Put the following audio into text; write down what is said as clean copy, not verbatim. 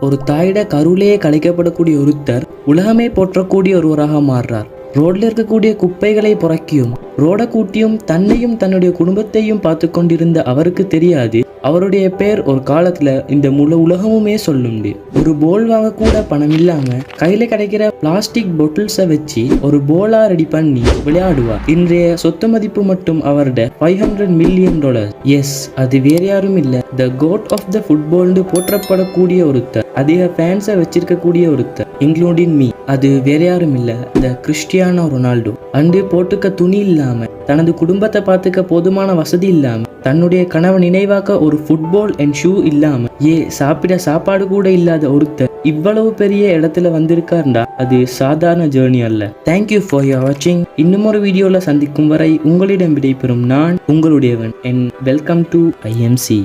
ஒரு தாயிட கருவிலேயே கலைக்கப்படக்கூடிய ஒருத்தர் உலகமே போற்றக்கூடிய ஒருவராக மாறுறார். ரோட்ல இருக்கக்கூடிய குப்பைகளை புறக்கியும் ரோட கூட்டியும் தன்னையும் தன்னுடைய குடும்பத்தையும் பார்த்து கொண்டிருந்த அவருக்கு தெரியாது அவருடைய பேர் ஒரு காலத்துல இந்த முழு உலகமுமே சொல்லுண்டு. ஒரு போல் வாங்க கூட பணம் இல்லாம கையில கிடைக்கிற பிளாஸ்டிக் பொட்டில்ஸை வச்சு ஒரு போலா ரெடி பண்ணி விளையாடுவார். இன்றைய சொத்து மதிப்பு மட்டும் அவருடைய $500 மில்லியன். எஸ், அது வேற யாரும் இல்ல, த கோட் ஆஃப் த ஃபுட்பால்னு போற்றப்படக்கூடிய ஒருத்தர், அதிக ஃபேன்ஸை வச்சிருக்கக்கூடிய ஒருத்தர், இன்க்ளூடிங் மீ. அது வேற யாரும் இல்ல, த கிறிஸ்டியானோ ரொனால்டோ. அன்று போட்டுக்க துணி இல்லாம, தனது குடும்பத்தை பார்த்துக்க போதுமான வசதி இல்லாம, தன்னுடைய கனவை நினைவாக்க ஒரு ஃபுட்பால் அண்ட் ஷூ இல்லாம, சாப்பிட சாப்பாடு கூட இல்லாத ஒருத்தர் இவ்வளவு பெரிய இடத்துல வந்திருக்காருண்டா அது சாதாரண ஜேர்னி அல்ல. தேங்க்யூ ஃபார் யுவர் வாட்சிங். இன்னும் ஒரு வீடியோல சந்திக்கும் வரை உங்களிடம் விடைபெறும் நான் உங்களுடையவன். And welcome to IMC.